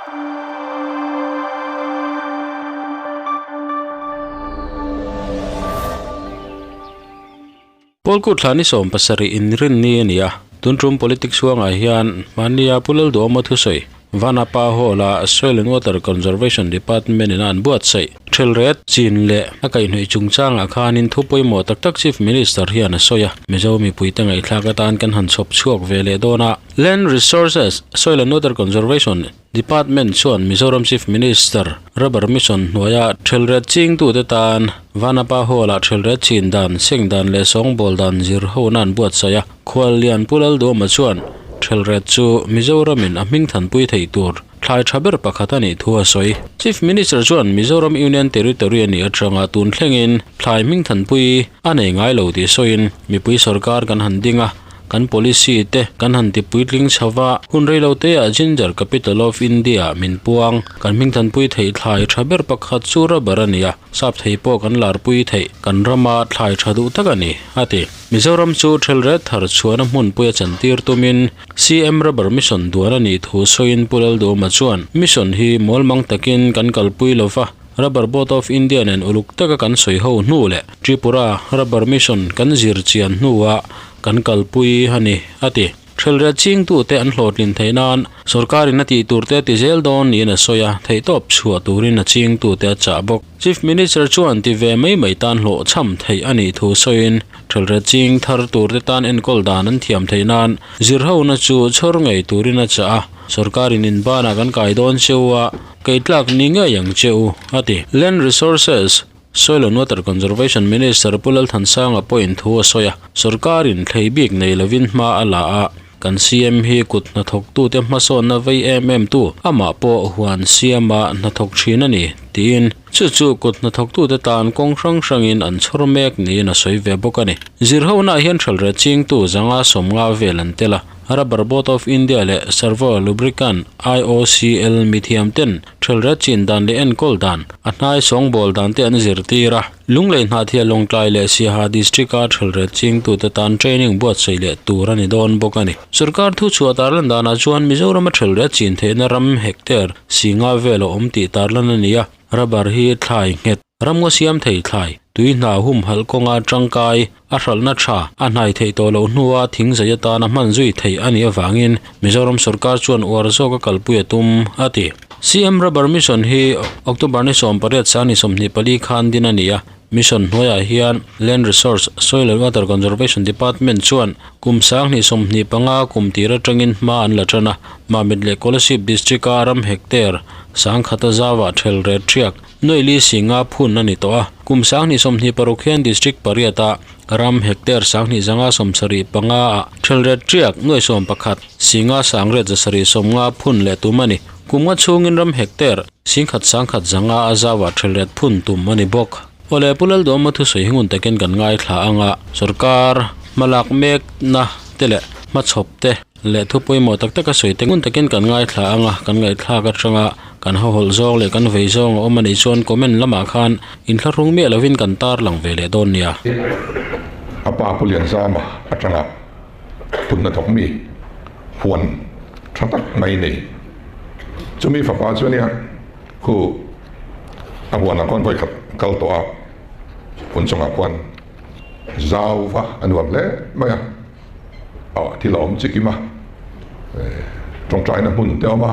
Polkut hlani som pasari inrin ni ania tuntrum politics huanga hian mania Lalduhoma thusawi Vanapa hola Australian Water Conservation Department in an buat sai thelret chin le akai hnoi chungchang akhanin thupoi mo tak chief minister hian soya Mizoram Mipui tangai thlakatan kan han chop chuak vele dona Land Resources Soil and Water Conservation Department chuan Mizoram Chief Minister Rubber Mission noya thelret ching tu te tan Vanapa hola thelret chin dan seng dan le song bol dan zir ho nan buat saya khwal lian Lalduhoma chuan thelret chu Mizoram in aming than pui thei tur thlai thaber pakhatani thua soi Chief Minister chuan Mizoram Union Territory ani atanga tun thlengin thlai ming than pui anei ngai lo ti soin Mipui sarkar kan handinga kan policy te kan han ti puitling chawa hunrei lo te a ginger capital of India min puang kan ming than pui thei thlai thaber pakhat chu Rubber ania sap thei po kan lar pui thei kan rama thlai thadu takani ati Mizoram chu thelret thar chuan mun pui chantir tumin CM Rubber Mission duara ni thu soin Lalduhoma chuan mission hi molmang takin kan kalpui lova Rubber Board of India nen uluk taka kan soi ho nu le Tripura Rubber Mission kan zir chian nuwa kan kalpui hani ati thelra ching tu te an hlotlin theinan sarkari na ti turte ti zel don ni na soya thei top chhuwa turin a ching tu te cha bok Chief Minister chuan ti ve mai tan hlo cham thei ani thu soin thelra ching thar tur te tan en kol dan an thiam theinan zir ho na chu chhor ngai turin a cha sarkari nin bana kan kai don chewa keitlak ninga yang cheu ati Land Resources Soil and Water Conservation Minister Pulal Thansang appoint huwa soya sarkarin thleibik nei lovin hmaa ala a kan CM hi kut na thok tu te hmason na vei tu ama po huan CM a na thok thin ani tin chu kut na thok tu te tan kong hrang an chhor mek ni na soi ve bokani zirho na hian thalra ching tu zanga somnga velan tela Rubber Board of India le Servo Lubricant IOCL mithiam ten thelra chin dan le en kol dan atnai song bol dan te an zirtira lunglei hna thia longtlai le siha district a thelra ching tu te tan training buat sei le turani don bokani sarkar thu chu tarlan dana chuan Mizoram thelra chin the na ram hectare singa velo omti tarlan ania rubber hi thlai nget ramngo siam thei thlai tui na hum hal konga tangkai a hralna tha a hnai thei to lo hnuwa thing zayata na man zui thei ani awangin Mizoram sarkar chuan warzo ka kalpui tum ati CM Rubber Mission hi October ni som pariat sani somni pali khan din ania mission hoya hian Land Resource Soil and Water Conservation Department chuan kumsang ni somni panga kumtira tangin ma an latrana ma midle scholarship district aram hectare sang khata zawa thel red triak noili singa phun ani to a kumsang ni somni parokhian district pariata ram hectare sang ni zanga somsari panga thel red triak noi som pakhat singa sangre jasari somnga phun le tumani kumwa chungin ram hectare singkhat sangkhat zanga azawa thel red phun tum ani bok ole Lalduhoma thusoi hingun taken kan ngai thla anga sarkar malak mek na tele ma chhopte le thupoi mo tak taka soi tengun taken kan ngai thla anga kan ngai thla ka tanga kan hol zong le kan vei zong omani chon comment lama khan in tharung me lovin kan tar lang vele don nia apa pulian sama atanga punna thokmi huan thatak mai nei chumi fa pa chuania khu abuana kon voi kal to a punchonga kwan zauwa anuam le maya ti lom chikima trong trai na mun te ma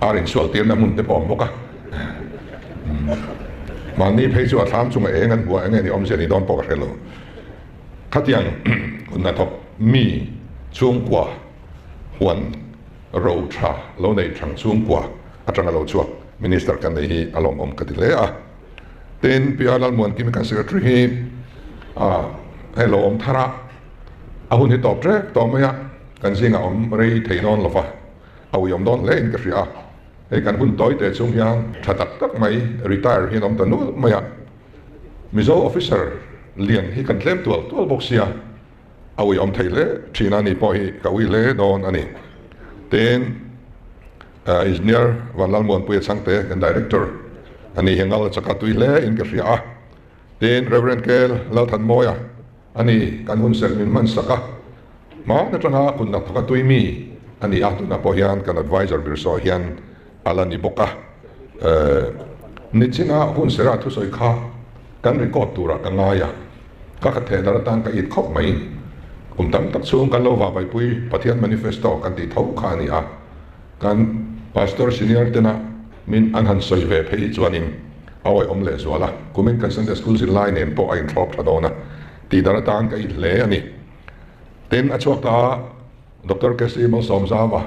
arin sual tir na mun te pom boka mani phei chu atham chunga engan bua enge ni omse ni don pok relo khatiang unna thok mi chungkwa huan ro tha lo nei thang chungkwa atanga lo chuak minister kan nei alom om katile a ten pialal mon kim kan secretary hi hello om thara ahun hi top tre to maya kan singa om rei theinon lova au yom don le in ka ria e kan hun toy te chung yang thatak tak mai retire hi nom tanu maya mizo officer lian hi kan tlem tual boxia au yom theile thina ni po hi ka wi le don ani ten engineer Vanlal mon puya sangte kan director ani hengal chakatui le in ka ria ten reverend kel lalthan moya ani kan hun sermin man saka ma na tanga kun na pakatui mi ani atu na po hian kan advisor birso hian alani boka nichina hun sera thu soi kha kan record tura ka ngaya ka kha the dar tang ka it khop mai tam tak chung kan lo wa bai pui pathian manifesto kan ti thau kha ni a kan pastor senior tena min an han soi ve phei chuanin awai omle zwala kumin kan sunday school in line en po ain thop thadona ti dar tang ka it le ani ten achuak ta Dr. Kesi mo somzawa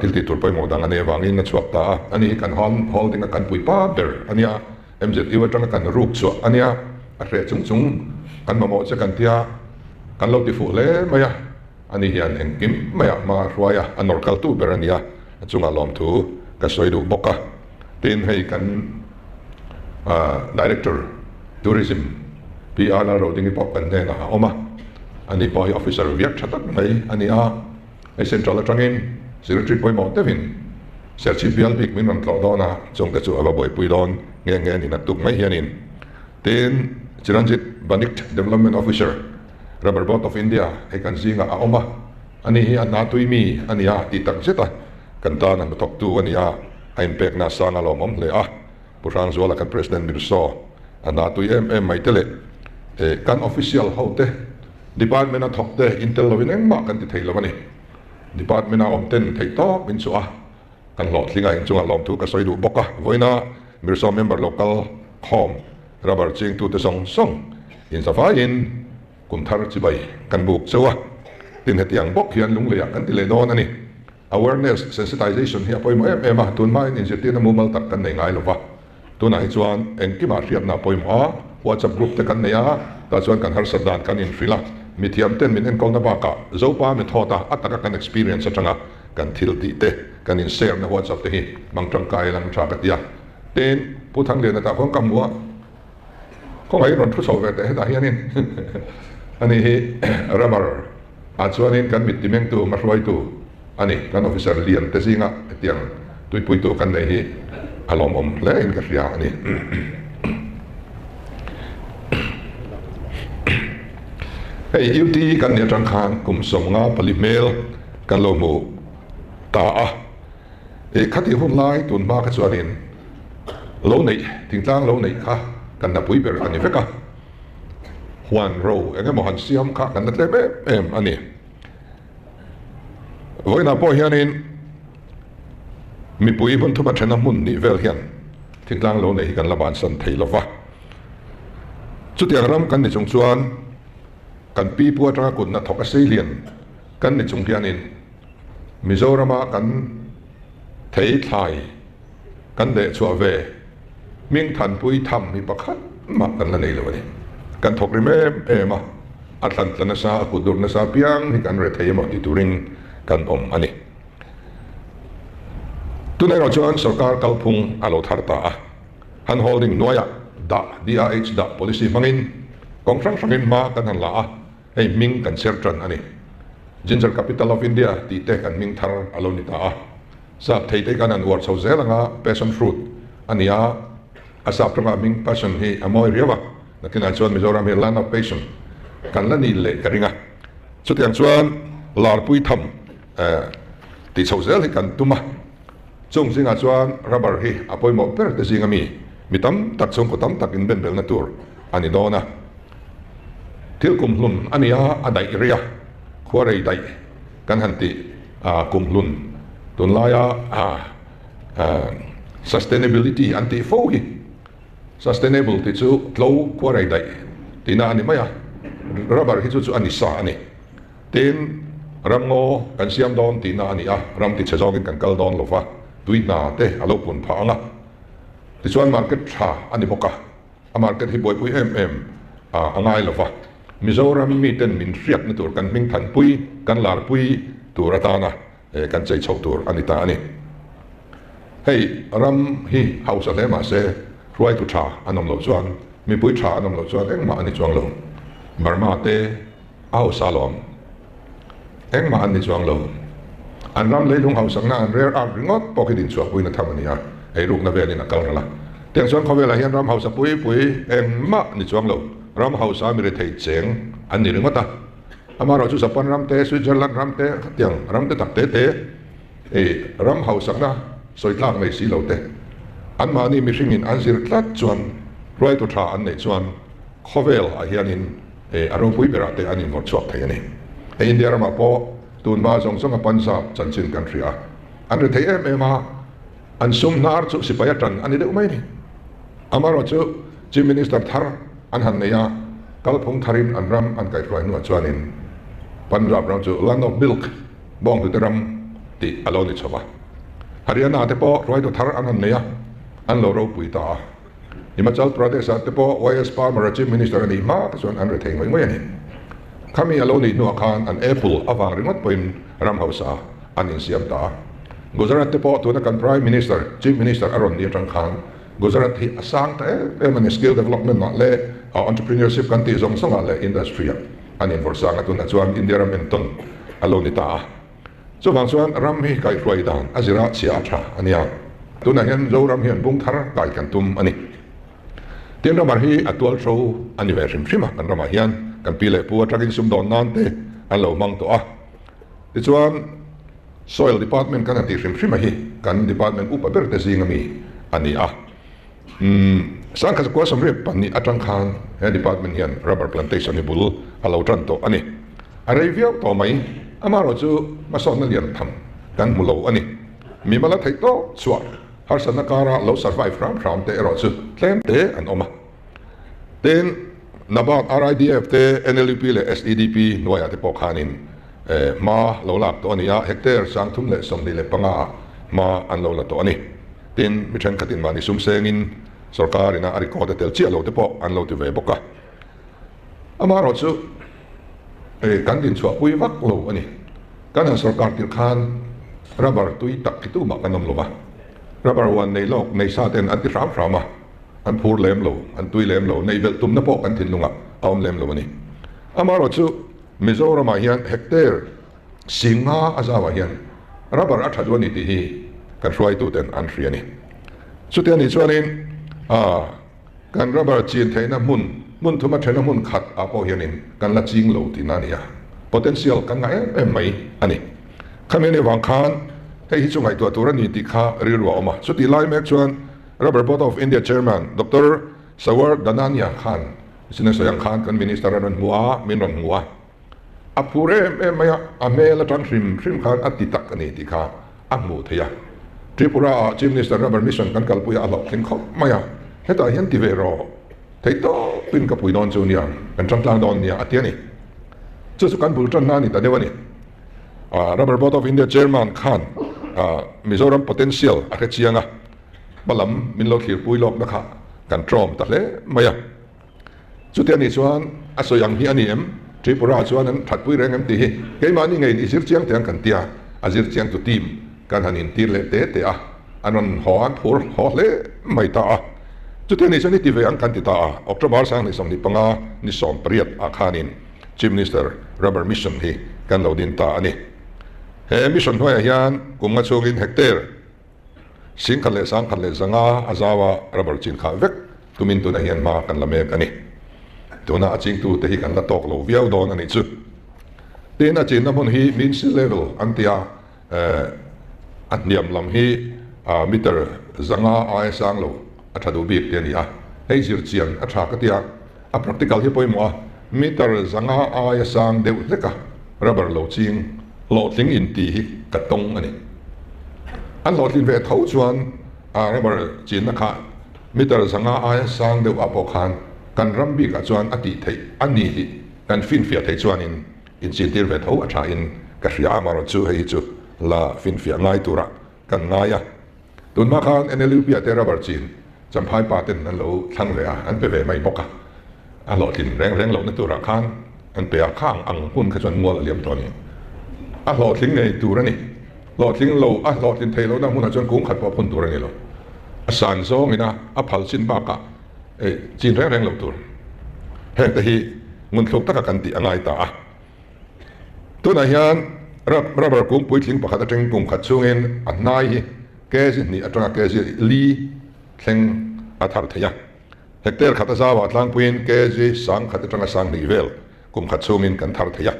tilti turpay mo dang ane wangin na chuak ta ani kan holding kan pui pa ber ania MZ iwa tang kan ruk chu ania a re chung chung kan mo che kan tia kan lo ti fu le maya ani hian engkim maya ma ruaya anor kal tu ber ania chunga lom thu ka soidu boka tin hei kan director tourism PR la roding pop kan ne na oma ani boy officer viet thatak mai ani a central atangin secretary poi mo devin serchi bial big min man tlo dona chong ka chu aba boy pui don nge ni na tuk mai hianin ten chiranjit banik development officer rubber boat of India e kan zinga a oma ani hi an natui mi ani a ti tak zeta kan ta na tok tu ani a impact na sanga lo mom le a puran zola kan president mirso an natui mai tele kan official hote department a thok te intel lovin eng ma kan ti thei lovani department a omten thei to min chu a kan lot linga in chunga lom thu ka soidu boka voina mirso member local home rubber ching tu te song in safa in kum thar chi bai kan buk chewa tin hetiang bok hian lung le kan ti le don ani awareness sensitization hi apoi mo em a tun mai in sitin mu mal tak kan nei ngai lova tuna hi chuan en ki ma riat na poi mo WhatsApp group te kan neya ta chuan kan har sardan kan in fila mithiam ten min en kolna baka zopa mi thota ataka kan experience atanga kan thil ti te kan in share na WhatsApp te hi mangtang kai lang tra ka tia ten puthang le na ta khong kamwa khong ai ron thu so ve te ta hianin ani hi rubber a chuanin kan mit timeng tu ma roi tu ani kan officer lian te singa tiang tui pui tu kan nei hi alom om le in ka ria ani hey UT kan ne tang khan kum som nga palimel kan lo mu ta a e khati hun lai tun ma ka chuanin lo nei ting tang lo nei kha kan na pui ber ani veka huan ro enge mo han siam kha kan na tle em ani voina po hianin Mipui bun thu ba thena mun ni vel hian ting tang lo nei kan laban san thei lova chu tiang ram kan ni chung chuan kan pi pu atanga kun na thoka seilian kan ni chung hianin Mizoram kan thei thai kan de chua ve ming than pui tham mi pakhat ma kan la nei lo ni kan thok ri me ema atlan tlana sa ku dur na sa piang hi kan re thei mo ti turing kan om ani tunai ro chuan sarkar kalphung alo tharta han holding noya da DRH da policy mangin kongrang sangin ma kan han la ei ming kan sertran ani ginger capital of India ti te kan ming thar alo ni ta sa thei te kan an war so zelanga passion fruit ania asap tanga ming passion hi amoi riwa nakina chuan Mizoram hi land of passion kan la ni le karinga chutiang chuan lar pui tham ti so zel hi kan tuma chung singa chuan rubber hi apoi mo per te singa mitam tak chung ko tam tak in ben bel na tur ani dona til kum hlun ania adai ria khorei dai kan hanti kum hlun tun laya sustainability anti fogi sustainable ti chu tlo khorei dai tina ani maya rubber hi chu ani sa ani tin ramngo kan siam don tina ani ram ti chejong kan kal don lova tuina te alo pun pha anga ti chuan market tha ani boka a market hi boy pui angai lova Mizoram mi ten min riak na tur kan ming than pui kan lar pui tur atana kan chei chau tur anita ani hey ram hi house ale ma se ruai tu tha anom lo chuan mi pui tha anom lo chuan eng ma ani chuang lo marma te au salom eng ma ani chuang lo an ram leilung house na an rare art ringot pocket in chuak pui na thamania ei ruk na velin akal la tiang chuan khowela hian ram house pui eng ma ni chuang lo ram house mi re thei cheng an ni ringota amaro chu sapan ram te Switzerland ram te tiang ram te tak te ram house na soi tlak nei si lo te an ma ni mi hringin an zir tlat chuan roi to tha an nei chuan khovel a hianin aro pui bera te anin vor chuak thei ani India rama po tun ma zong zong a pansa chanchin country a an re thei em a an sum nar chu sipaya tan ani de umai ni amaro chu chief minister thar an han neya kalphung tharin an ram an kai roi nu chuanin Punjab ram chu land of milk bong tu ram ti aloni chawa Haryana te po roi to thar an han neya an lo ro pui ta Himachal Pradesh te po YS Palmer chief minister ani ma chuan an re thei mai mai ani kami aloni nu khan an apple awang ringot poin ram hausa an in siam ta Gujarat te po tu na kan prime minister chief minister aron ni tang khan Gujarat hi asang ta man skill development na le entrepreneurship kan ti zong song le industry an in forsang atun chuan India ram enton aloni ta so bang chuan ram hi kai roi dan azira chia tha ania tuna hian zo ram hian bung thar kai kan tum ani tin ramar hi atual tho ani ve rim rima kan rama hian kan pile pu atangin sum don nan te an lo mang to a ti chuan soil department kan ati rim rima hi kan department upa ber te zingami ani a sang ka ko som re pani atang khan he department hian rubber plantation ni bul alo tran to ani arei viau to mai amaro chu mason na lian tham kan mulo ani mi mala thai to chuwa har sanakara lo survive from te ero chu tlem te an oma then nabat RIDF te NLP le SEDP noya te pokhanin ma lo lak to ania hectare sang thum le som le panga ma an lo la to ani tin mi than khatin mani sum sengin sarkarina ari ko tel chi lo te po an lo te ve boka amaro chu kan din chua pui vak lo ani kan sarkar tir khan rubber tui tak kitu ma kanom lo ba rubber wan nei lok nei sa ten an ti ram rama an phur lem lo an tui lem lo nei vel tum na po kan thin lunga aum lem lo ani amaro chu Mizoram hian hectare singa azawa hian rubber athadwa ni ti hi kan roi tu ten an ri ani chu te ani chuanin kan rubber chin theina mun thuma thena mun khat apo hianin kan la ching lo ti na nia potential kan ngai em mai ani khamene wang khan hei hi chungai tu turani ti kha rirwa oma chu ti lai mek chuan Rubber Board of India chairman Dr. Sawar Danania Khan sina soyang khan kan minister ran hua min ran hua apure maya amela tan rim khan atitak ani ti kha amu theya Tripura chief minister rubber mission kan kalpuya alok thin khop maya heta hian ti ve ro theito pin ka pui don chunia kan tangtlang don nia atiani chu kan bul tan nani ta dewani Rubber Board of India chairman Khan Mizoram potential akhianga balam min lo thir pui lok na kha kan trom ta le maya chu te ani chuan asoyang hi ani em Tripura chuan an that pui reng em ti hi keima ni ngei isir chiang tiang kan tia azir chiang tu team kan hanin tir le te a anon ho an phur ho le mai ta a chu te ani chuan ti ve an kan ti ta a October sang ni som ni panga ni som priat a khanin chief minister rubber mission hi kan lo din ta ani he mission hoya hian kumnga chungin hectare sing khale sang khale zanga azawa rubber chin kha vek tumin tu na hian ma kan la mek ani tuna aching tu te hi kan la tok lo viau don ani chu tin a chin na mun hi min sea level antia an niam lam hi meter zanga ai sang lo athadu bik te ni a hei zir chian a tha ka tia a practical hi poimo meter zanga ai sang deu leka rubber lo ching lo tling in ti hi ka tong ani an lo tling ve thau chuan rubber chin na kha meter zanga ai sang deu apo khan kan rambi ka chuan ati thei ani hi kan fin fia thei chuan in chin tir ve thau a tha in ka ria maro chu hei chu la fin fia ngai tura kan ngaya tun ma khan NLP te rubber chin champhai pa ten an lo thlang ve an pe ve mai boka a lo tin reng lo na tura khan an pe a khang ang hun ka chuan ngol liam to ni a lo thling nei tura ni lo thling lo a lo tin thei lo na mun a chuan kung khat pa phun tura ni lo a san zong ina a phal chin ba ka chin reng lo tur heng te hi mun thlok taka kan ti angai ta a tuna hian rubber kung pui thling pakhat ateng kum khat chungin an nai hi kezi ni atanga kezi li thleng athar theya hectare khata zawa tlang puin kezi sang khata atanga sang ni vel kum khat chungin kan thar theya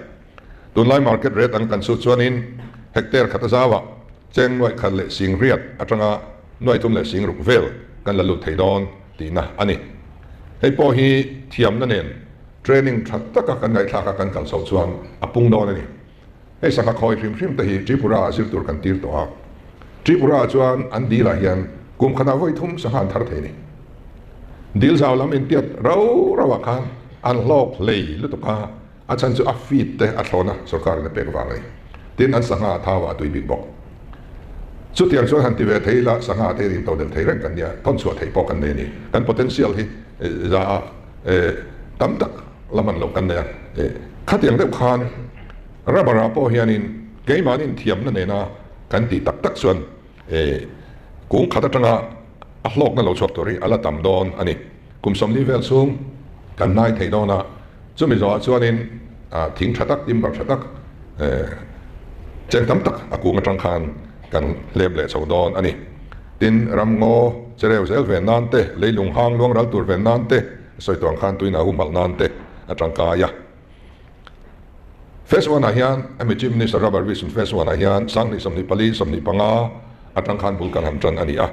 tunlai market rate an kan su chuanin hectare khata zawa cheng noi khat le sing riat atanga noi tum le sing ruk vel kan la lut thei don ti na ani hei po hi thiam na nen training that taka kan ngai thaka kan kal so chuan apung don ani hei saka khoi hrim te hi tripura asir tur kan tir to a tripura chuan an dila hian kum khana voi thum sahan thar thei ni dil zaw lam in tiat rawa khan an lok lei lutuka achan chu afit te athona sarkar na pek wangai tin an sanga thawa tui big bok chu tiang chuan han ti ve theila sanga te rin to del thei ren kan ya ton chu thei pok kan ne ni kan potential hi za tam tak laman lo kan ne khatiang deuh khan rabara po hianin keimanin thiam na ne na kan ti tak tak chuan kung khata tanga a hlok na lo chok tori ala tam don ani kum som ni vel sung kan nai thei dona chumi zo chuanin thing thatak tim bar thatak chen tam tak akung atang khan kan lem le chau don ani tin ram ngo chereu zel ven nan te leilung hang luang ral tur ven nan te soi tong khan tuina humal nan te atang ka ya Phase 1 ahian ami chief minister Rubber Vision Phase 1 ahian sang ni samni pali samni panga atang khan bulkan hamchan ani a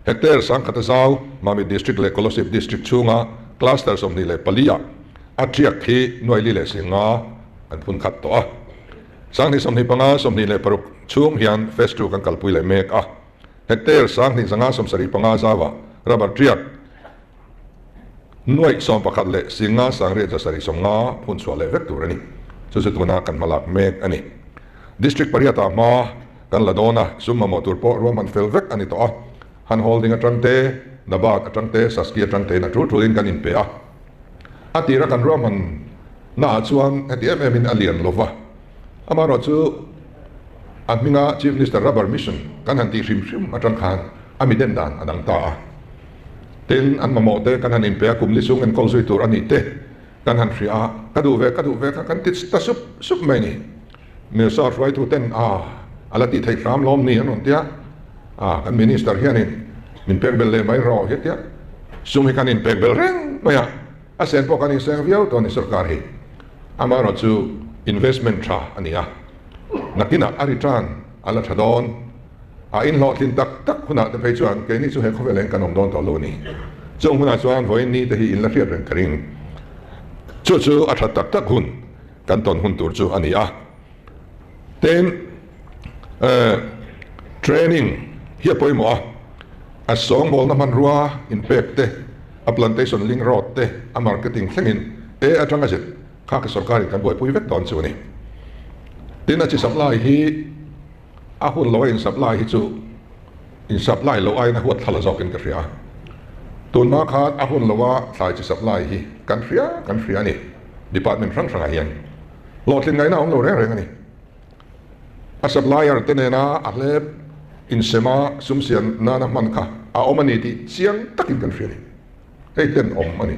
hectare sang khata zaw mami district le kolosip district chunga cluster somni le palia atriak khi noili le singa an phun khat to a sang ni somni panga somni le paruk chung hian phase 2 kan kalpui le mek a hectare sang ni sanga somsari panga zawa rubber triak noi som pakhat le singa sangre jasari somnga phun chwa le vek tur ani chu tuna kan malak mek ani district pariata ma kan ladona summa motor po roman fel vek ani to a han holding atangte nabat atangte saski atangte na tru in kan in pe a atira kan roman na chuan atm in alien lova amaro chu adminga chief minister Rubber Mission kan han ti hrim atang khan amiden dan adang ta tin an mamote kan han in pe kum lisung en kolsui tur ani te kan han fria kadu ve kan tit ta sup mai ni me sa frai tu ten ala ti thai ram lom ni anon tia kan minister hianin min pekbel le mai ro hetia sumi kan in pekbel reng maya asen po kan in seng viau to ni sarkar hi amaro chu investment tha ania nakina aritran ala thadon in lo tin tak khuna te phei chuan ke ni chu he khoveleng kanom don to lo ni chung huna chuan voin ni te hi in la riat ren karing chu atha tak hun kan ton hun tur chu ania ten training here poimo a song bol na man ruwa impact te a plantation link road te a marketing thlengin atanga jet kha ka sarkari kan boi pui vek ton chu ni tin a chi supply hi a hun lo in supply hi chu in supply lo ai na huat thala zok in ka ria tun ma khat a hun lo wa thlai chi supply hi kan ria ni department rang hian lo thlin ngai na ong lo reng ani a supplier tenena a lep in sema sumsian nana manka a omani ti chiang takin kan ria ni ei ten ani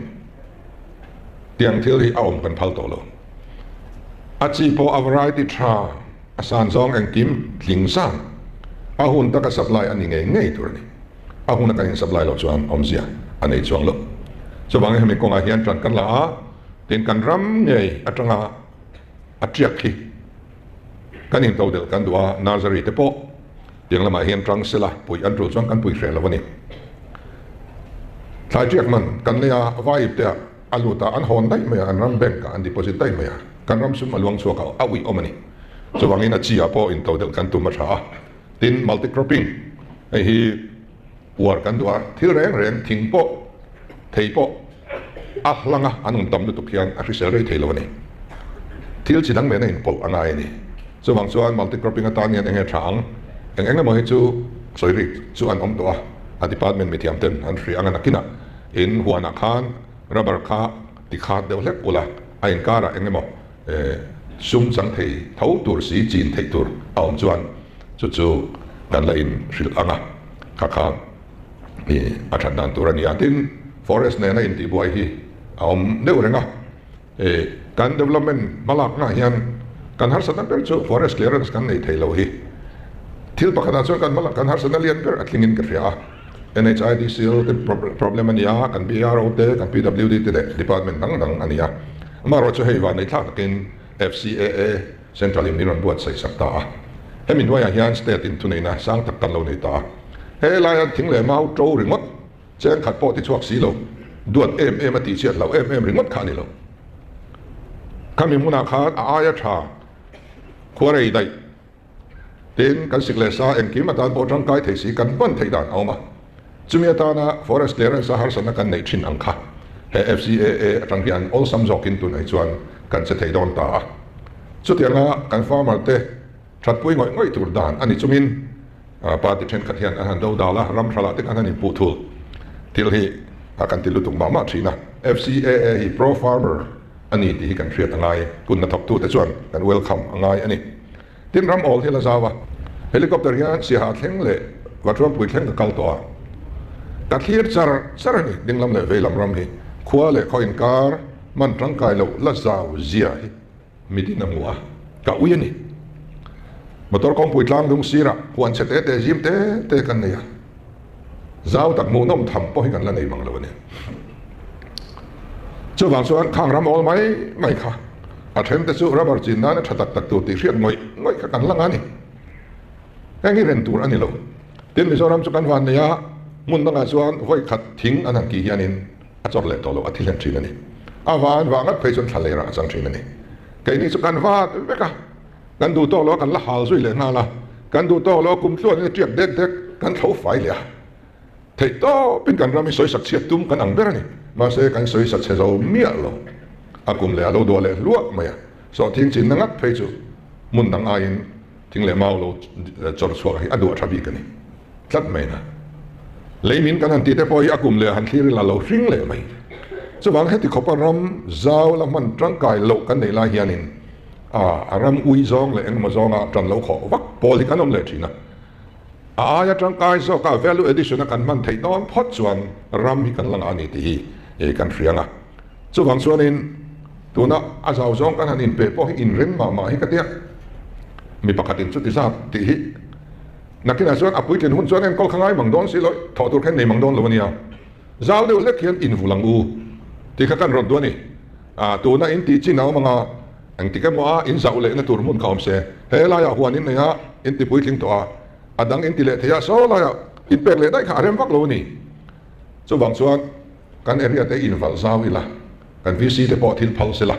tiang thil hi a kan phal to lo a chi po a variety tha a san zong ang kim tling sang a hun ta ka supply ani ngei tur ni a hun ka in supply lo chuan omzia anei chuang lo so bang hemi konga hian tran kan la tin kan ram ngei atanga atriak hi kan in to del kan dua nursery te po tiang lama hian trang sela pui an ru chuang kan pui hrel lawani thai triak man kan le vibe te aluta an hon dai me an ram bank an deposit dai me kan ram sum alwang chuaka awi omani so bangin a chia po in to del kan tu ma tha tin multi cropping hi war kan dua thil reng thing po thei po langa anung tam tu khian a risel rei thei lawani thil chidang me na in pol angai ni so bang chuan multi cropping atan yan enge thang eng mo hi chu soiri chu an om to a department me thiam ten an free anga nakina in huana khan rubber kha ti khat deuh lek ula a in kara enge mo sum chang thei thau tur si chin thei tur aum chuan chu kan la in ril anga kha a than dan tur ani atin forest ne na in ti buai hi deuh renga kan development malak na hian kan har sanan per chu forest clearance kan nei thei lo hi thil pakhat chu kan malak kan har sanan lian per atlingin ka ria NHIDCL the problem ania kan BRO te kan PWD te department dang ania maro chu hei wa nei thak kin FCAA central union buat sai sakta hem in waya hian state in tu nei na sang tak kan lo nei ta he lai an thing le mau tro ringot chen khat po ti chuak si lo duat em ati chiat lo em ringot kha ni lo kami muna kha aya tha khuarei dai ten kan sikle sa en ki matan po tang kai thei si kan ban thei dan awma chumia ta na forest clearance har sana kan nei thin ang kha he FCAA atang hian all sam jok in tu nei chuan kan se thei don ta chutianga kan farmer te that pui ngoi tur dan ani chumin pa ti then khat hian an do dala ram thala te kan ani pu thul til hi akan tilu tung ma thina FCAA hi pro farmer ani ti kan thriat angai kun na thok tu te chuan kan welcome angai ani tin ram all hila zawa helicopter hian si ha thleng le watram pui thleng ka kal to a ka thlir char ni dinglam le velam ram hi khua le kho in kar man tang kai lo la zaw zia hi midina muwa ka uyani motor kong pui tlang dung sira huan chete te jim te kan ne ya zaw tak mu nom tham po hi kan la nei mang lo ne chu wang chuan khang ram all mai kha a them te chu rubber chin na thatak tak tu ti hriat ngoi kha kan langa ni ngi ren tur ani lo tin Mizoram chu kan wan ne ya mun danga chuan voi khat thing an ki hianin a chor le to lo a thilen thin ani a wan wangat phei chun thalera chang thin ani kai ni chu kan wa veka kan du to lo kan la hal zui le na la kan du to lo kum thlon ni triak dek kan thau fai le thei to pin kan rami soi sak chiat tum kan ang ber ani ma se kan soi sak che zo mia lo akum le alo do le luak maya so thing chin nangat phei chu mun dang a in thing le mau lo chor chwa hi adu athabi kani tlat mai na leimin kan an ti te poi akum le han thlir la lo hring le mai chu wang heti khopar ram zaw la man tang kai lo kan nei la hianin ram ui zong le eng ma zong a tran lo kho wak pol hi kanom le thina ya tang kai so ka value addition kan man thei don phot chuan ram hi kan lang ani ti e kan hrianga chu wang chuanin tuna azaw zong kan hanin pe po hi in ren ma hi ka tia mi pakatin chu ti sa ti hi nakina chuan apui tin hun chuan en kol khangai mangdon si loi tho tur khen nei mangdon lo nia zaw de le khian in vulang u ti kha kan ron do ni tuna in ti chinau manga ang ti ka mo in zaw le na tur mun kaum se he la ya huan in ne ha in ti pui tling to adang in ti le thia so la ya in pek le dai kha rem vak lo ni chu wang chuan kan area te in val zaw ila kan VC te po thil phal se la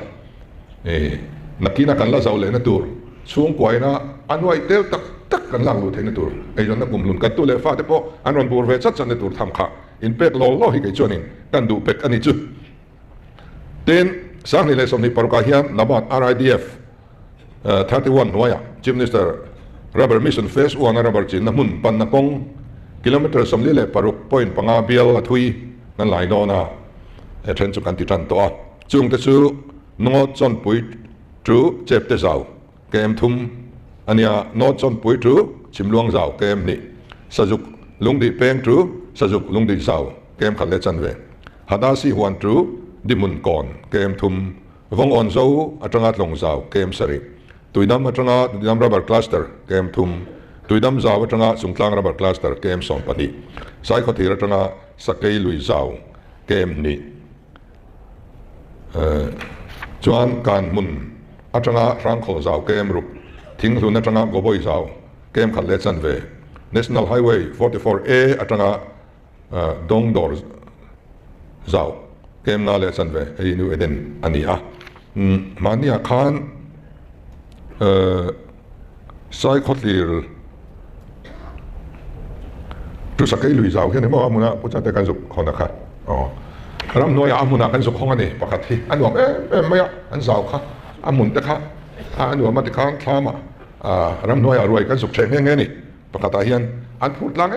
nakina kan la zaw le na tur chung kwai na anwai tel tak kan lang lu thein tur ei jon na kum lun kan tu le fa te po an ron bur ve chat chan ne tur tham kha in pek lo hi ke chuanin kan du pek ani chu ten sang ni le som ni par ka hian nabat RIDF 31 noya chief minister rubber mission phase 1 rubber chin na mun pan na kong kilometer som li le paruk point panga bial a thui nan lai do na e then chu kan ti tan to a chung te chu no chon pui tru chep te zaw kem thum ania no chon pui tru chimluang zaw kem ni sajuk lungdi peng tru sajuk lungdi zaw kem khat le chan ve hada si huan tru dimun kon kem thum vong on zo atanga tlong zaw kem sari tuidam atanga tuidam rubber cluster kem thum tuidam zaw atanga sungtlang rubber cluster kem som pani sai kho thira atanga sakei lui zaw kem ni chuan kan mun atanga rang khol zaw kem rup thing lu na atanga goboi zaw kem khat le chan ve national highway 44A atanga dong dor zaw kem na le chan ve ei nu eden ania mania khan sai khotlir tu sakai lui zaw hian mo amuna pucha te kan zuk khona kha ram noya amuna kan zuk khong ani pakhat hi anwam maya an zaw kha amun te kha anwam ma te khang thama ram noya ruai kan zuk theng nge ni pakata hian an phut lang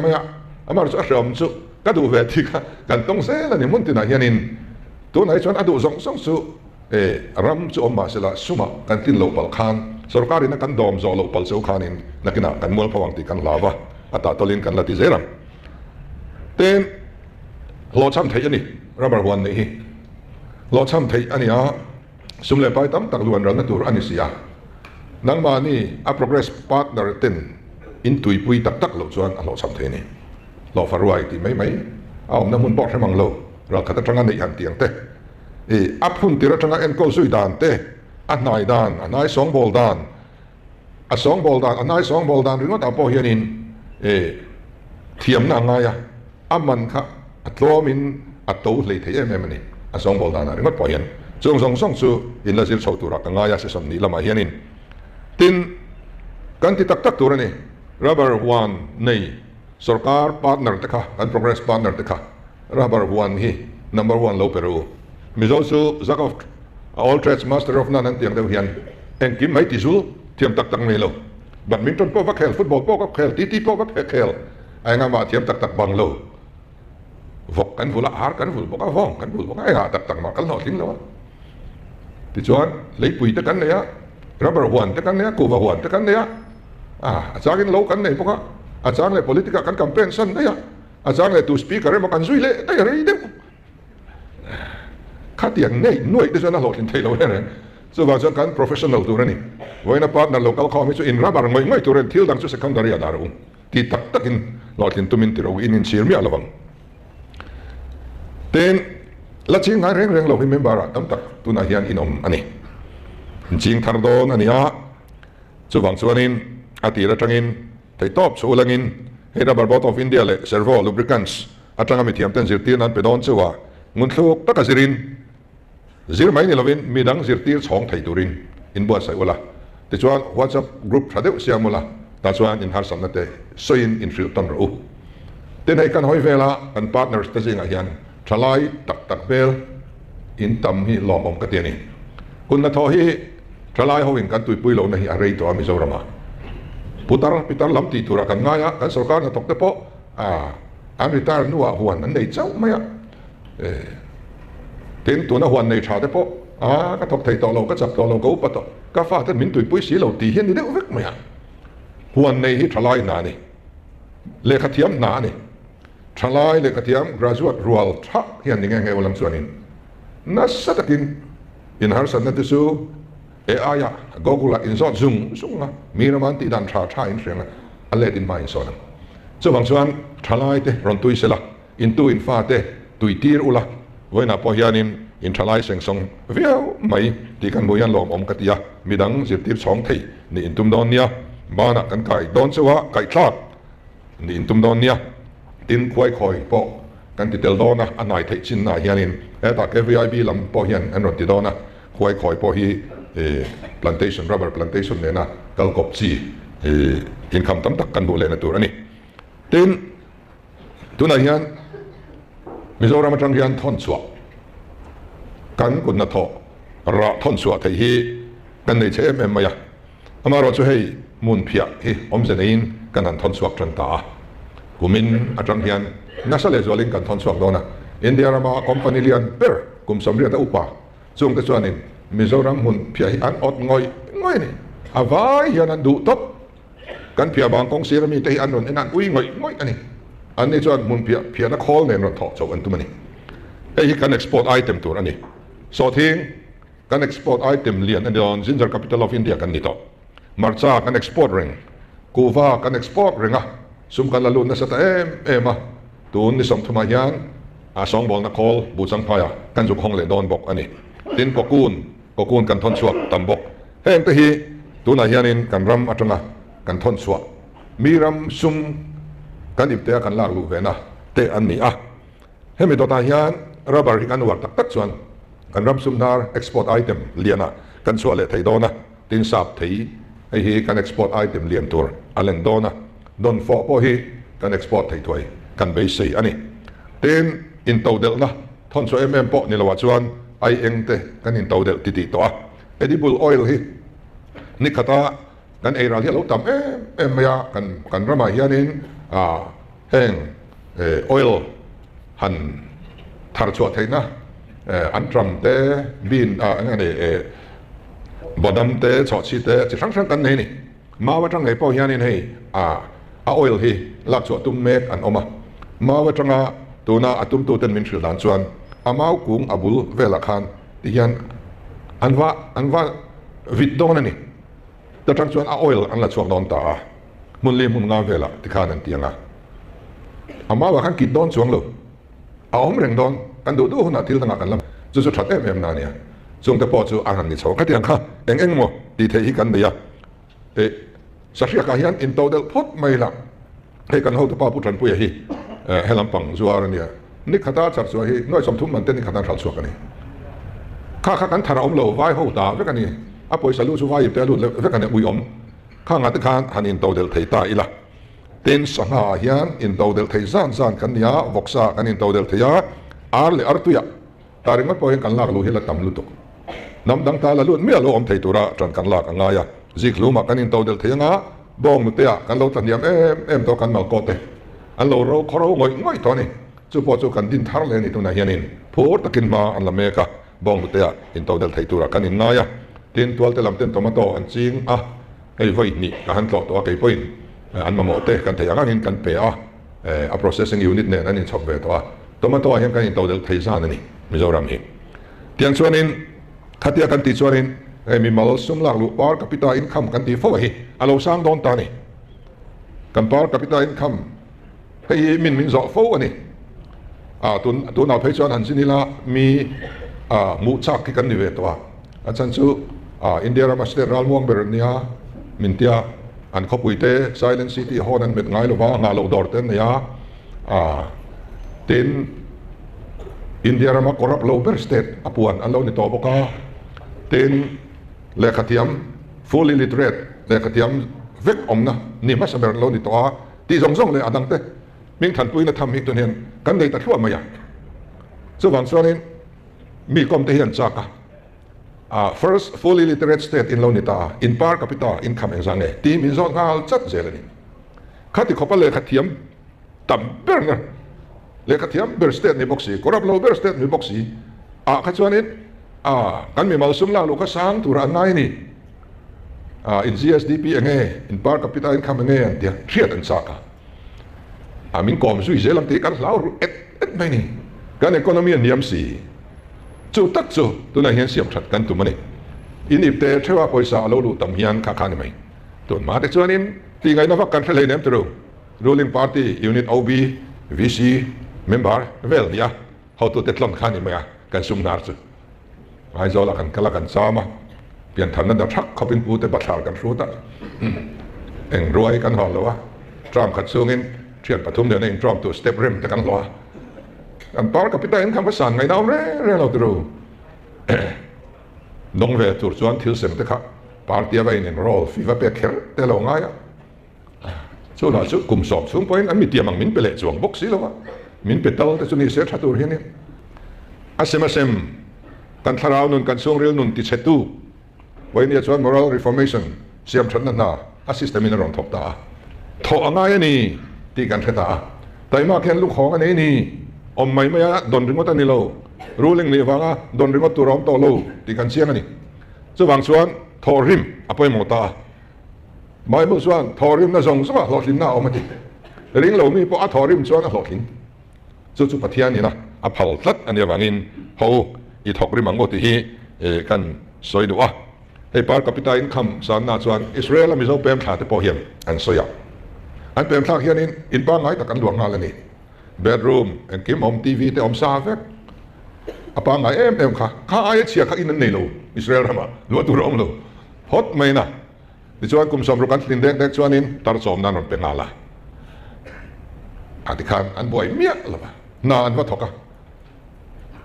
maya amar chu ram chu ka du ve thi kha kan tong se la ni mun tina hianin tu nai chuan adu zong song chu ram chu omma sela suma kan tin lo pal khan sarkari na kan dom zo lo pal cheu khanin nakina kan mol phawang ti kan lawa ata tolin kan lati zeram ten lo cham thei ani rubber one ni hi lo cham thei ani sumle pai tam tak luan ran na tur ani sia nangma ni a progress partner ten in tui pui tak lo chuan a lo cham thei ni lo faruai ti mai om na mun bok hemang lo ra khata tanga nei han tiang te apun tira tanga en ko sui dan te a nai dan a nai song bol dan a song bol dan anai song bol dan ringot apo hianin thiam na ngaya aman kha atlomin ato hlei thei em ni a song bol dan ringot po hian chung song chu in la zir chho tura ka ngaya se som ni lama hianin tin kan ti tak tak tur ni rubber one nei sarkar partner te kha kan progress partner te kha rubber one hi number 1 lo peru mizosu zakov all trades master of nan tiang deuh hian en kim mai ti zul thiam tak tak nei lo badminton po va khel football po ka khel ti po ka khel ai nga ma thiam tak tak bang lo vok kan vula har kan vul ka vong kan vul ka ai tak tak ma kan lo ting lo ti chuan lei pui te kan ne rubber one te kan ne ku va one te kan ne changin lo kan nei po ka chang le politica kan campaign san ne chang le to speaker ma kan zui le dai rei de khát tiếng này nuôi để cho nó lột lên thấy lâu này, so vào cho cán professional tu này, với nó partner local com cho in rubber ngay ngay tu này thiếu đang cho secondary ở đó, thì tất tất in lột lên tu mình tiêu in xíu mi alawang, then là chỉ ngay reng reng lâu hi member tâm tất tu này hiền in anh chính thằng đó anh so vào cho anh ati ra trangin thấy top số langin hay rubber board of India le servo lubricants, atang amit hiam ten zirtir nan pedon chuwa, ngun thuk tất cả zirin zir mai ni lovin midang zir tir chong thei turin in buat sai wala te chuan WhatsApp group thadeu siamula ta chuan in har samna te soin in fil ton ro ten hai kan hoi vela kan partners te jinga hian thalai tak tak bel in tam hi lom om ka te ni kun na tho hi thalai hoin kan tui pui lo na hi arei to Mizoram pitar lam ti tura kan ngaya kan sarkar na tok te po an retire nuwa huan an nei chau maya tin tu na huan nei tha te po ka thok thei to lo ka chap to lo ko pa to ka fa te min tui pui si lo ti hian ni deuh vek maya huan nei hi thalai na ni le khathiam na ni thalai le khathiam graduate rual tha hian ni nge walam chuanin na satakin in har san na te su aya gogula in zot zunga miraman ti dan tha in frenga ale din mai so na so bang chuan thalai te ron tui sela in tu in fa te tui tir ula voina po hianin in thalai seng song viau mai ti kan boyan lom om katia midang zir tir chong thei ni in tum don nia bana kan kai don chewa kai thlat ni in tum don nia tin khoi khoi po kan ti tel dona anai thei chin na hianin eta ke vip lam po hian an ron ti dona khoi khoi po hi plantation rubber plantation ne na kal kop chi income tam tak kan bu le na tur ani tin tuna hian Mizoram atang hian thon chua kan kun na tho ra thon chua thei hi kan nei che em maya amaro chu hei mun phia hi om zenein kan an thon chuak tran ta kumin atang hian nasale zoling kan thon chuak dona India rama company lian per kum somria ta upa chung te chuanin Mizoram mun phia hi an ot ngoi ni avai hian an du top kan phia bang kong sirami te an ron enan ui ngoi ani anh ấy cho muốn phía nó call nên nó thọ cho anh tụi mình ấy kan export item tour anh ấy so thing kan export item liền anh on ginger capital of India kan nito marcha kan export ring kuva kan export ring sum kan lalu na sa ta em tun ni som thuma yan song bol na call bu sang phaya kan juk hong le don bok anh ấy tin kokun kan thon chuak tam bok heng te hi tu na hianin kan ram atanga kan thon chuak miram sum kan ip te kan lak lu ve na te an ni hemi to ta hian rubber hi kan war tak tak chuan kan ram sum nar export item liana kan chua le thei dona tin sap thei hi kan export item lian tur alen dona don fo po hi kan export thei thoi kan be sei ani ten in to del na thon so po ni lawa chuan ai eng te kan in to del ti to edible oil hi ni khata kan ei ral hi lo tam ya kan rama hianin heng oil han thar chuat theina an tram te bin ngani bodam te chochi te chi sang kan nei ni mawa tang ei po hianin hei oil hi lak chuat tum mek an oma mawa tanga tuna atum tu ten min thil dan chuan amau kung abul vela khan ti hian anwa vit don ani ta tang chuan oil an la chuak don ta mun le mun nga vela ti khan an tianga ama wa kan kit don chuang lo om reng don kan du huna til tanga kan lam chu that em na nia chung te po chu an ni chaw ka tiang kha eng mo ti thei kan dia สักเรียกอายันอินโตเดลพดไม่ละให้กันเขาตัวป้าผู้ทันผู้ใหญ่ให้ลำปังชัวร์เนี่ยนี่ขดาจัดชัวร์ให้น้อยสมทุนมันเต้นนี่ขดาจัดชัวร์กันนี่ข้ากันทาราอมโลไว้เขาตาเวกันนี่อ่ะปอยสลุชัวร์อยู่แต่ลุเวกันเนี่ยอุยอมข้างอัตคานหันอินโตเดลไทยตาอีละเต้นสังหายันอินโตเดลไทยซานกันยาวกษากันอินโตเดลไทยอาร์เลอาร์ตุยะตาริมัดปอยกันลากลุเฮละตำลุตุกน้ำดังตาละลุนเมื่อโลอมไทยตุระจันกันลากง่ายจิกลุมากันอินโตเดลไทยงาบองนุเตียกันเราตันยามเอ็มตัวกันมาโกเตอันเราขอเราง่อยตัวนี้จู่พอจู่กันดินทาร์เลนี่ตัวไหนยันนินพูดตะกินมาอันละเมกะบองนุเตียอินโตเดลไทยตุระกันอินง่ายดินตัวเตลำเต้นตัวมาโตอันจริงไอ้ไฟนี่กันต่อตัวไอ้พอยอันมาโมเตกันเทียงกันกันเปะprocessing unit เนี่ยนั่นอินชอบเวตัวมาโตยังกันอินโตเดลไทยซานนี่มิโซรัมนี่เตียงส่วนนี้ขัดเตียกันติดส่วนนี้มีมาลสุมหลักลูกปาร์กับพิตาอินคัมกันที่ฟ้าเอาเราสร้างโดนตานี่กันปาร์กับพิตาอินคัมให้มินจ่อฟ้านี่ตัวนาเพชรหันสินี่ละมีมูชักที่กันนี่เวตัวอาจารย์ชูอินเดียรามาสเตอร์รัลม่วงเบอร์เนียมินเตียอันขบุยเต Silent City ฮอนันเม็ดง่ายหรือว่างาเราดอร์เตนเนี่ยเต็นอินเดียรามาคอรับโลเบอร์สเตทอปวนอันเราในตัวบกาเต็นเลขาธิม fully literate เลขาธิมเวกอมนะนี่มาสเบอร์เราในตัวที่ส่งเลยอดังเตมิ่งทันปุยนะทำอีกตัวเนี้ยกันได้ตัดขั้วมาอย่างส่วนส่วนนี้มีความเทียนจากfirst fully literate state in Launita in par capita income เองสังเกตทีมินซอนงาลจัดเจริญข้าที่เขาไปเลขาธิมตับเบอร์นะเลขาธิมเบอร์สเตทในบ็อกซี่ก็รับเราเบอร์สเตทในบ็อกซี่ข้าส่วนนี้กันมีมาสุมล่าลูกสร้างตัวอันไหนนี่in GSDP เองin par capita income เองเดียเทียดอันสักมินกอมสุยเซลัมตีกันแล้วเอ็ดไม่นี่กันอีโคโนมีนิยมสีจูตักจูตัวนั้นเห็นเสียงชัดกันตัวมันนี่อินอิบเตเทว่าปอยสาเราดูตำยันข้าข้านี่ไหมตัวมาแต่ส่วนนี้ที่ไงนับกันเลยเนี่ยตัว ruling party unit OB VC member เวลเนี่ยเขาตัวเด็ดล้ำข้านี่ไหมกันซุ่มนาร์จูไอ้เจ้าละกันกละกันซ้ำมาเปลี่ยนทันนั้นดับชักเขาเป็นผู้แต่บัตรสารกันรู้ตั้งเอ็งรวยกันหอเลยวะตรามขัดสู้เงินเทียนปฐุมเดี๋ยวนี้ตรามตัวสเต็ปเริ่มแต่กันหรออันปาร์กับพิตาอินคำภาษาไงเราเร่เราดูดงเวทุรชวนทิลเซมเตค่ะปาร์ตี้ไว้ในโรลฟีว่าเปียกแต่เราง่ายช่วงนั้นช่วงกลุ่มสอบช่วงพอยนั้นมีเตียมังมินไปเละช่วงบ็อกซี่แล้ววะมินไปเตลแต่ช่วงนี้เสียชัดตัวเฮียนี่อาเซมกันทาราวนุนกันช่วงเรียนนุนติดเซตูไว้เนี่ยช่วง moral reformation เสียมชันนั่นน่ะอาซิสเตมินรอนทบตาทอง่ายนี่ตีกันเทตาแต่มาแค่ลูกของอันนี้นี่อมไม่อะดนริงว่าตันนี่เรารู้เรื่องนี้ว่าดนริงว่าตัวร้องโตเราตีกันเชียงอันนี้ส่วนส่วนทอริมอภัยหมดตาไม่บุส่วนทอริมน่ะส่งสว่าหลอดลิ้นน่าเอามาดิริงเรามีพอทอริมส่วนหลอดลิ้นสุดปัทยานี่นะอภัลทัดอันนี้ว่างินเขาอีทอกริมังโมติฮีกันสวยดูว่าให้ปาร์กับพิตาอินคัมสารนาส่วนอิสราเอลมีเจ้าเปรมขาดที่พอเหียมอันสวยอันเปรมขาดเฮียนี่อินบ้างไงแต่กันหลวงงานเลยนี่bedroom อันกิมอมทีวีแต่อมซาเฟกอปางไงค่ะข้าไอ้เชียร์ข้าอินนั่นนี่โลอิสราเอลมาล้วนตัวร้องโลพอดไม่นะดิฉันกุมสมรุกันลินเด็กส่วนนี้ตารสมนั่นเป็นอะไรอธิการอันบ่อยเมียละบ้านานว่าทอกะ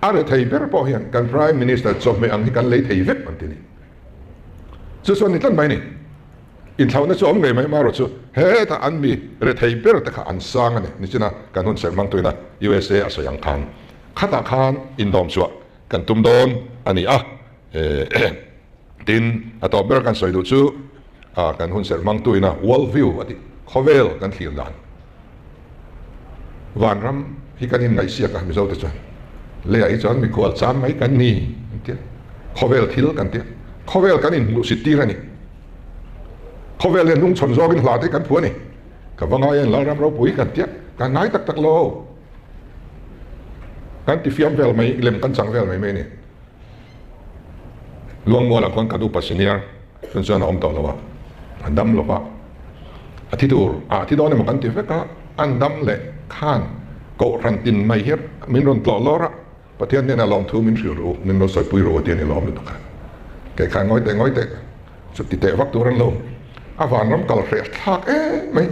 อะไรไทยเบอร์พอเห็นกัน Prime Minister จบไม่อังที่กันเลยไทยเว็บมันทีนี้ส่วนนี้ตั้งไปนี่อินเท่านั้นส่วนไงไม่มาหรอกเฮ้ถ้าอันมีเรื่องไทยเบอร์แต่ข้าอันสร้างนี่นี่ใช่นะการหุ่นเสริมบางตัวนะ USA อาศัยยังคันข้าตาคันอินดอมชัวกันตุ้มโดนอันนี้ดินต่อเบอร์กันสวยดูชูกันหุ่นเสริมบางตัวนะ world view อันนี้เขาเวลกันที่ด้านวันรำที่กันยินไงเสียกันไม่รู้ตัวจวนเลี้ยไอ้จวนมีขวดจานไหมกันนี่เตี้ยเขาเวลทิลกันเตี้ยเขาเวลกันอินลูสิตี้ระนี่เขาเวลเรียนนุ่งชนโซกันหลาดกันผัวนี่กับว่าไงเรารำเราปุ๋ยกันเตี้ยกันง่ายตักโลกันที่ฟิล์มเวลไม่เล่มกันสังเวลไม่นี่ลวงมัวหลักคนกระดูปัสเนียส่วนอมต่อแล้วว่าอันดำหรอวะอาทิตย์ดูอาทิตย์โดนมันกันที่เฟกอันดำเละข้านโกรันตินไม่เฮ็ดมินรอนตลอดล้อระประเทศนี้นะลองทูมินสิรูมินรอนใส่ปุ๋ยโรเตียนี่ล้อมเลยทุกคนแก่ข้างง้อยแต่สุดที่เตะวักตัวรันลง อาวันน้ำกระเสียทักไม่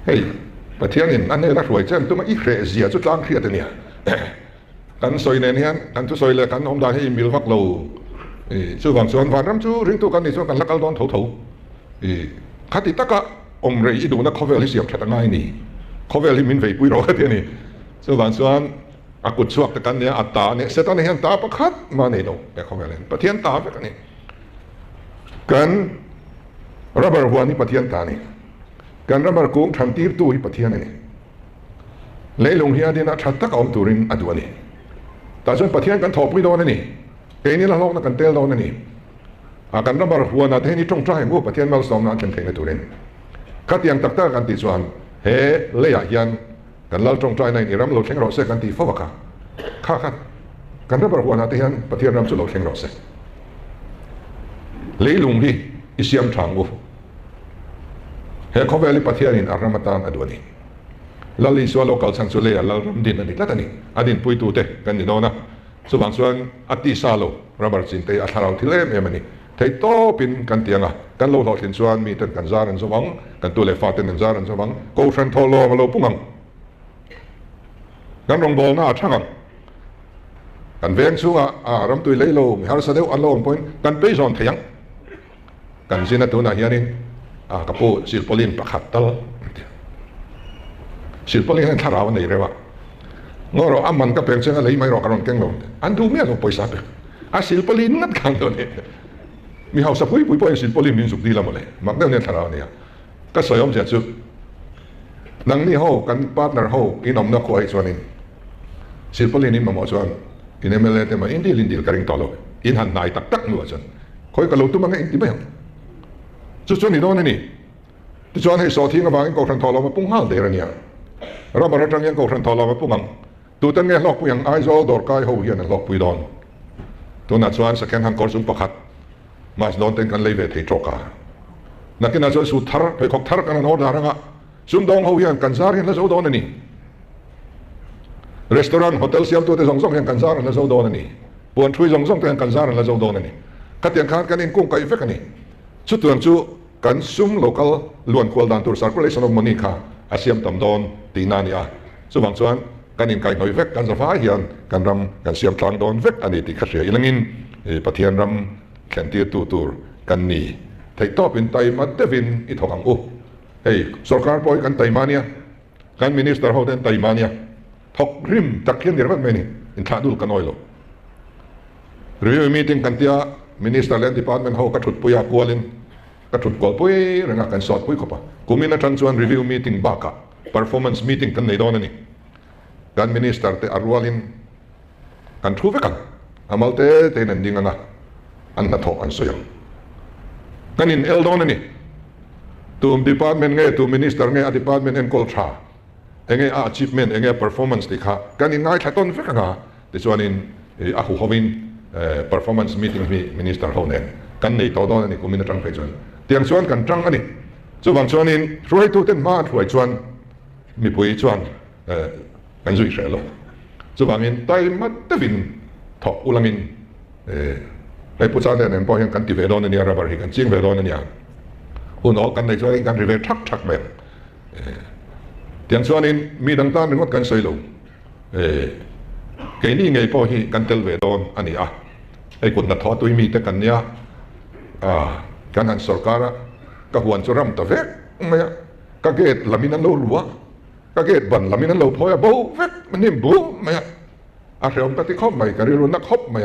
เฮ้ยประเทศนี้อันนี้รักรวยเช่นตัวมาอีกเสียเสียจุดล่างเครียดเนี่ยกันซอยเนี่ยกันทุกซอยเลยกันอมได้ให้มีวักโลช่วยบางส่วนวันน้ำจูริงตัวกันในส่วนกันลักกันโดนถูขัดติดตะกะอมเรย์ดูนักข้อเวลที่เสียบชัดง่ายนี่ข้อเวลที่มินเวปุยรอกันที่นี่ช่วยบางส่วนอากุศลตะกันเนี่ยอัตตาเนี่ยเสร็จตอนนี้เห็นตาประคัดมาเนี่ยโน่แต่ข้อเวลาประเทศตาไปกันนี่กันรับประหัวนี่ประเทศตานี่กันรับประกงทำตีร์ตัวที่ประเทศนี่เลยลงเฮียดีนะชัดตะกอมตุรินอดวนี่แต่ส่วนประเทศกันถอดไม่โดนนี่เอ็นี่ละลอกนักกันเตลโดนนี่กันรับประหัวนะที่นี่ตรงใจพวกประเทศมาสองนักเก่งๆในตุรินขัดยังตักตากันติดส่วนเฮเลยยันกันเล่าตรงใจในนี่รำเราเข่งรอเสกันตีฟ้าค่ะข้ากันรับประหัวนะที่ยันประเทศรำสุดเราเข่งรอเสเลยลงที่อิสยามทางวุเฮเขาเวลิประเทศนี้อารามาตานอดวนี่ลาลิสวาโลกัลสันสุเลียลาลมดินอันนี้ละตันนี่อดินปุยตูเตกันนี่โน่นะสุบังส่วนอติซาโลราบาร์จินเตอัทาราทิเลมเอมันนี่เทโตปินกันเตียงอ่ะกันโลหอกสินส่วนมีแต่กันซารันสวังกันตัวเลฟาเตนซารันสวังโกชันโทโลมาโลปุ่งังกันรองบอลน่าช่างกันเวียงสูงอ่ะรำตุยเลยโลมีฮาร์สเดลอันโลนพอยกันไปซอนเทียงกันสินะตัวน่ะเฮียนี่กับผู้ศิลปลินประคัตตลศิลปลินนั้นทาราวันไหนเรียกว่างอเราอามันก็เป็นเช่นอะไรไม่รอกระรอนเก่งลงอันดูเมียเราไปสับศิลปลินนั่นขังตัวนี้มีเฮาสับปุยปุยศิลปลินมินสุดดีละหมดเลยมักเดี๋ยวนี้ทาราเนี่ยก็สวยอมเสียสุดนังนี่เฮากันพาร์ทเนอร์เฮาอินอมนักคุยส่วนนี้ศิลปลินนี่มาหมดส่วนอินเอเมเลเตมาอินดีลินดีกระริ่งต่อเลยอินหันนายตักนัวส่วนคอยกระลุตุ้มมันอินดีไม่ส่วนนี้โน่นนี่ส่วนให้สอทิ้งกับบางกองทัพทอลมาปุ่งห้าเดือนเนี่ยเราบริจาคยังกองทัพทอลมาปุ่งหังตัวตั้งเงี้ยล็อกปุยยังไอโซดอร์กายเขาเฮียนล็อกปุยดอนตัวนัดส่วนสแกนหังกอร์ซุ่มประคัดมาสโดนเต็งกันเลยเวทีโจกานักกินนัดส่วนสุดทาร์ไปขอกทาร์กันนอร์ดารังะซุ่มดองเขาเฮียนกันซาร์เฮียนแล้วโซดอนนี่รีสอร์ทโฮเทลเซียมตัวที่ส่งยังกันซาร์แล้วโซดอนนี่ปวนช่วยส่งยังกันซาร์แล้วโซดอนนี่ขัดยังขาดกันอินกุ้งไก่เฟกันนี่ชุดตัวจู่กันซุ่ม local ล้วนควอลดันตัว circulation of money ค่ะอาเซียมตำดอนตีนานี่ส่วนบางส่วนกันอินไก่หน่อยเวกกันสฟ้าเฮียนกันรำกันเสียมทางดอนเวกอันนี้ที่ขัดเสียอีหลังอินประเทศรำแข่งตีตัวกันนี่ไทยต่อเป็นไตมาเดวินอิทองอุเฮ้ยสกการปล่อยกันไตมาเนี่ยกันมินิสเตอร์เขาเดินไตมาเนี่ยทอกริมตักเขียนเดี๋ยวมันนี่อินทาดูกันน้อยลงรีวิวมีติ้งกันที่มินิสเตอร์แลนด์ดีพาร์ตเมนต์เขากระถุดปุยกัวลินกระถุดกอลปุยเรื่องการสอดปุยเข้าไปกูมีนัดชวนรีวิวมีติ้งบ้า performance meeting กันในตอนนี้กันมินิสเตอร์เตอรัวลินกันทูเวกันอามัลเตเตนันดิ้งนะอันนั้นทออันสยองกันอินเอลดอนนี่ตัวดีพาร์ตเมนต์ไงตัวมินิสเตอร์ไงดีพาร์ตเมนต์เอ็นคอลทราเองไง achievement เองไง performance ที่ข้ากันอินง่ายแค่ต้นเวกันที่ส่วนอินอาหูฮอวินperformance meeting มีมินิสเตอร์เขาเนี่ยกันในตัวดอนนี่กูมีนัดจังไปชวนเตียงชวนกันจังอันนี้ส่วนบางชวนอินช่วยตัวเต้นมาช่วยชวนมีปุยชวนกันช่วยเสร็จแล้วส่วนบางอินไตมัดเตวินทอกอุลังอินไปพูดซะเนี่ยพอยังกันติเวดอนนี่ระบาดกันจิงเวดอนนี่หุ่นออกกันในช่วยกันรีเวทักแบบเตียงชวนอินมีต่างๆนึกว่ากันสวยลงเกี่ยนี่ไงพอที่กันเตลเวดอนอันนี้ไอ้คนนัดทอตัวมีแต่กันเนี่ยการหันสกัดก็หวนสุรำตะเวกไม่ก็เกิดลามินันโลรัวก็เกิดบันลามินันโลพอยบูเวกมันนิ่มบูไม่อาเรียมปฏิคบไม่การิรุนักคบไม่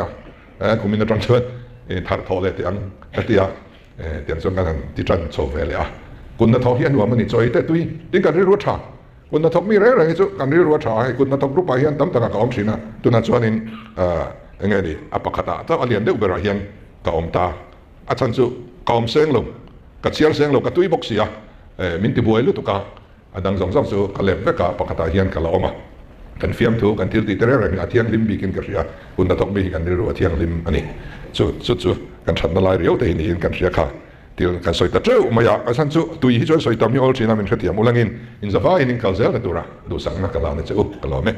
กูมีนัดจังเชิญทาร์ทอเลยที่อันที่ที่อันส่วนกันที่จันโซเวเลยคุณนัดทอเฮียนหัวมันนี่จอยแต่ตุยที่การิรุชาคุณนัดทอมีอะไรที่สุดการิรุชาให้คุณนัดทอรูปไปเฮียนตั้มตะกะอมสินะตัวนัดส่วนนี้ยังไงดีอปะคตาถ้าอันเรียนเด็กเบราเฮียนกะอมตาอาจารย์สุกอมเสียงลงกัดเสียงเสียงลงกัดตุยบกเสียมินติบวยลุตุกาดังสองสามสุกะเล็บเวกะปะคตาเฮียนกะละอมากันเฟียมถูกันทิลติเตอร์เรื่องอาเทียงลิมบีกินกันเสียคุณนัดทอมีกันริรุอาเทียงลิมอันนี้สุดกันฉันละลายเรียวแต่นี่กันเสียค่ะที่กันสอยตะเจ้าไม่อยากอาจารย์สุตุยที่ช่วยสอยตามีออลชีนามินเขตียมุลังอินสฟ้าอินกัลเซลตัวระดูสังนักกะลาเนี่ยจะอุกกะลาเม